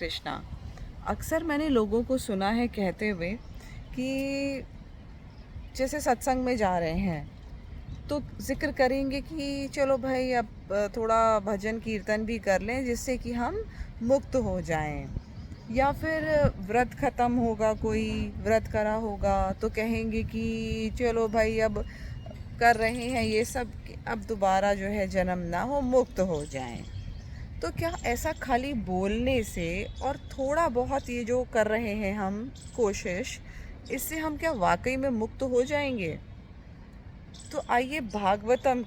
कृष्णा। अक्सर मैंने लोगों को सुना है कहते हुए कि जैसे सत्संग में जा रहे हैं तो ज़िक्र करेंगे कि चलो भाई अब थोड़ा भजन कीर्तन भी कर लें जिससे कि हम मुक्त हो जाएं। या फिर व्रत ख़त्म होगा, कोई व्रत करा होगा तो कहेंगे कि चलो भाई अब कर रहे हैं ये सब कि अब दोबारा जो है जन्म ना हो, मुक्त हो जाएं। तो क्या ऐसा खाली बोलने से और थोड़ा बहुत ये जो कर रहे हैं हम कोशिश, इससे हम क्या वाकई में मुक्त हो जाएंगे? तो आइए भागवतम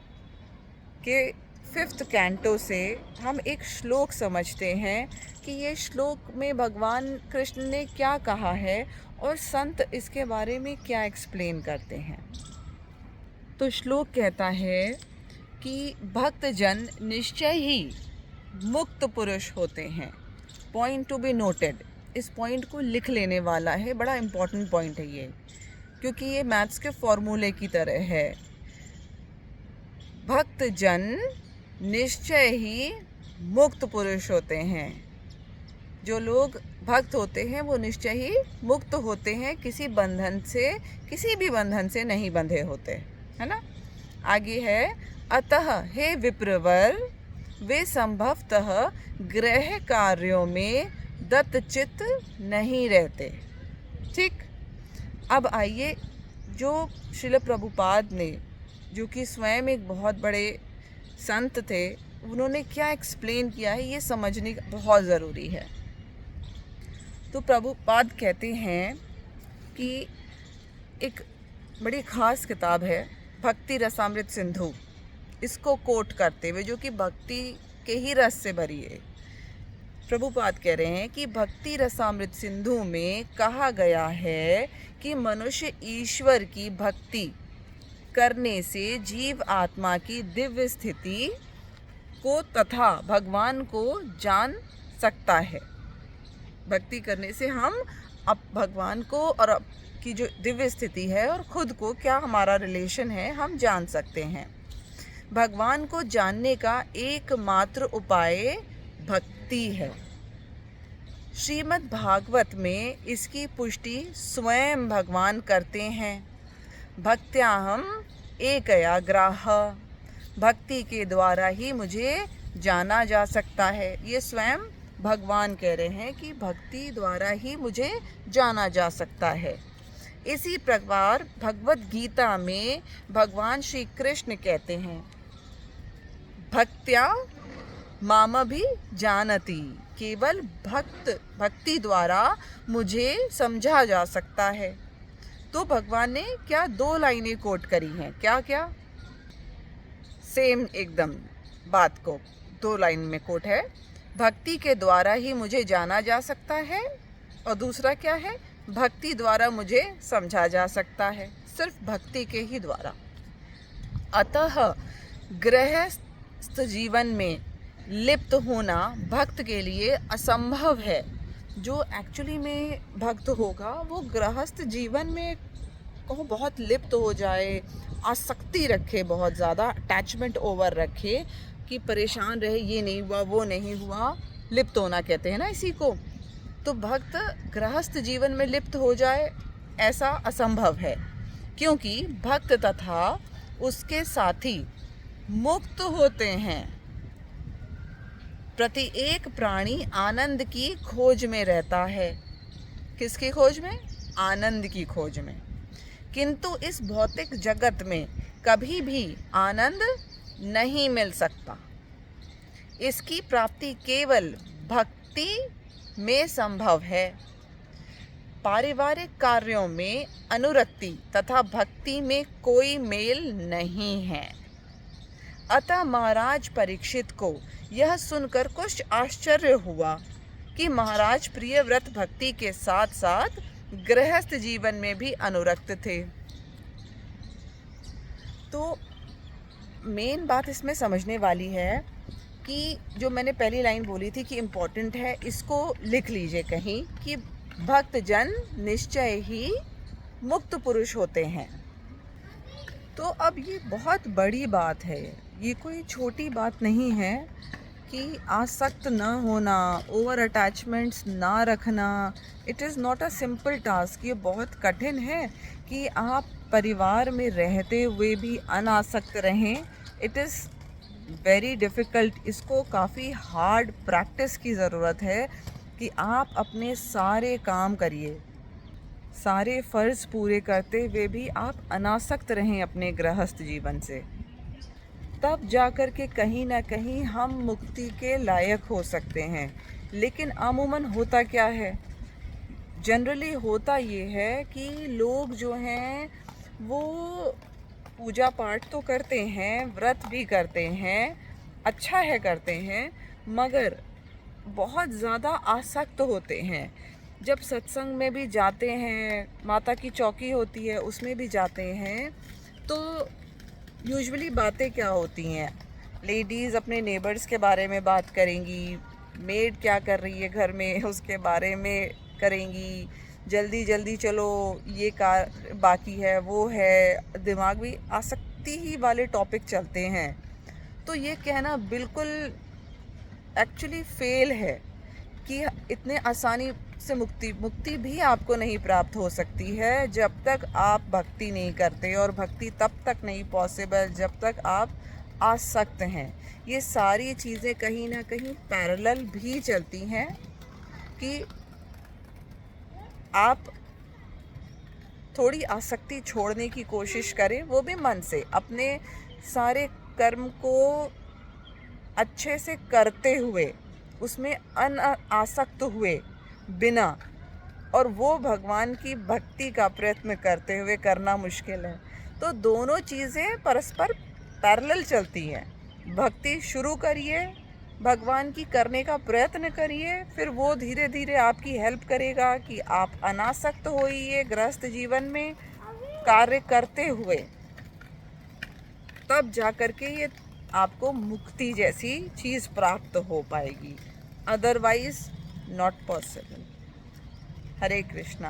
के 5th कैंटो से हम एक श्लोक समझते हैं कि ये श्लोक में भगवान कृष्ण ने क्या कहा है और संत इसके बारे में क्या एक्सप्लेन करते हैं। तो श्लोक कहता है कि भक्तजन निश्चय ही मुक्त पुरुष होते हैं। पॉइंट टू बी नोटेड, इस पॉइंट को लिख लेने वाला है, बड़ा इम्पॉर्टेंट पॉइंट है ये, क्योंकि ये मैथ्स के फॉर्मूले की तरह है। भक्तजन निश्चय ही मुक्त पुरुष होते हैं। जो लोग भक्त होते हैं वो निश्चय ही मुक्त होते हैं, किसी बंधन से, किसी भी बंधन से नहीं बंधे होते, है ना। आगे है, अतः हे विप्रवर वे संभवतः गृह कार्यों में दत्तचित्त नहीं रहते। ठीक, अब आइए, जो श्रील प्रभुपाद ने, जो कि स्वयं एक बहुत बड़े संत थे, उन्होंने क्या एक्सप्लेन किया है ये समझने बहुत ज़रूरी है। तो प्रभुपाद कहते हैं कि एक बड़ी ख़ास किताब है भक्ति रसामृत सिंधु, इसको कोट करते हुए, जो कि भक्ति के ही रस से भरी है। प्रभुपाद कह रहे हैं कि भक्ति रसामृत सिंधु में कहा गया है कि मनुष्य ईश्वर की भक्ति करने से जीव आत्मा की दिव्य स्थिति को तथा भगवान को जान सकता है। भक्ति करने से हम अब भगवान को और की जो दिव्य स्थिति है और खुद को क्या हमारा रिलेशन है हम जान सकते हैं। भगवान को जानने का एकमात्र उपाय भक्ति है। श्रीमद् भागवत में इसकी पुष्टि स्वयं भगवान करते हैं। भक्त्याहम एकया ग्राह, भक्ति के द्वारा ही मुझे जाना जा सकता है। ये स्वयं भगवान कह रहे हैं कि भक्ति द्वारा ही मुझे जाना जा सकता है। इसी प्रकार भगवत गीता में भगवान श्री कृष्ण कहते हैं, भक्त्या माम भी जानती, केवल भक्ति द्वारा मुझे समझा जा सकता है। तो भगवान ने क्या 2 लाइनें कोट करी हैं, क्या क्या सेम एकदम बात को 2 लाइन में कोट है। भक्ति के द्वारा ही मुझे जाना जा सकता है, और दूसरा क्या है, भक्ति द्वारा मुझे समझा जा सकता है, सिर्फ भक्ति के ही द्वारा। अतः गृहस्थ जीवन में लिप्त होना भक्त के लिए असंभव है। जो एक्चुअली में भक्त होगा वो गृहस्थ जीवन में कहो बहुत लिप्त हो जाए, आसक्ति रखे, बहुत ज़्यादा अटैचमेंट ओवर रखे कि परेशान रहे, ये नहीं हुआ वो नहीं हुआ, लिप्त होना कहते हैं ना इसी को। तो भक्त गृहस्थ जीवन में लिप्त हो जाए ऐसा असंभव है, क्योंकि भक्त तथा उसके साथी मुक्त होते हैं। प्रत्येक प्राणी आनंद की खोज में रहता है। किसकी खोज में? आनंद की खोज में। किंतु इस भौतिक जगत में कभी भी आनंद नहीं मिल सकता। इसकी प्राप्ति केवल भक्ति में संभव है। पारिवारिक कार्यों में अनुरक्ति तथा भक्ति में कोई मेल नहीं है। अतः महाराज परीक्षित को यह सुनकर कुछ आश्चर्य हुआ कि महाराज प्रिय व्रत भक्ति के साथ साथ गृहस्थ जीवन में भी अनुरक्त थे। तो मेन बात इसमें समझने वाली है कि जो मैंने पहली लाइन बोली थी कि इम्पोर्टेंट है, इसको लिख लीजिए कहीं कि भक्तजन निश्चय ही मुक्त पुरुष होते हैं। तो अब ये बहुत बड़ी बात है, ये कोई छोटी बात नहीं है कि आसक्त न होना, ओवर अटैचमेंट्स ना रखना, it is not a simple task. ये बहुत कठिन है कि आप परिवार में रहते हुए भी अनासक्त रहें। It is very difficult. इसको काफ़ी हार्ड प्रैक्टिस की ज़रूरत है कि आप अपने सारे काम करिए, सारे फ़र्ज़ पूरे करते हुए भी आप अनासक्त रहें अपने गृहस्थ जीवन से। तब जा कर के कहीं न कहीं हम मुक्ति के लायक हो सकते हैं। लेकिन अमूमन होता क्या है? जनरली होता ये है कि लोग जो हैं वो पूजा पाठ तो करते हैं, व्रत भी करते हैं, अच्छा है करते हैं, मगर बहुत ज़्यादा आसक्त होते हैं। जब सत्संग में भी जाते हैं, माता की चौकी होती है उसमें भी जाते हैं, तो यूजुअली बातें क्या होती हैं? लेडीज़ अपने नेबर्स के बारे में बात करेंगी, मेड क्या कर रही है घर में उसके बारे में करेंगी, जल्दी जल्दी चलो ये कार बाकी है, वो है, दिमाग में आसक्ति ही वाले टॉपिक चलते हैं। तो ये कहना बिल्कुल एक्चुअली फेल है कि इतने आसानी से मुक्ति भी आपको नहीं प्राप्त हो सकती है जब तक आप भक्ति नहीं करते, और भक्ति तब तक नहीं पॉसिबल जब तक आप आसक्त हैं। ये सारी चीज़ें कहीं ना कहीं पैरेलल भी चलती हैं कि आप थोड़ी आसक्ति छोड़ने की कोशिश करें, वो भी मन से, अपने सारे कर्म को अच्छे से करते हुए, उसमें अनासक्त हुए बिना, और वो भगवान की भक्ति का प्रयत्न करते हुए करना मुश्किल है। तो दोनों चीज़ें परस्पर पैरेलल चलती हैं। भक्ति शुरू करिए, भगवान की करने का प्रयत्न करिए, फिर वो धीरे धीरे आपकी हेल्प करेगा कि आप अनासक्त होइए गृहस्थ जीवन में कार्य करते हुए, तब जा कर के ये आपको मुक्ति जैसी चीज़ प्राप्त हो पाएगी। Otherwise not possible. Hare Krishna.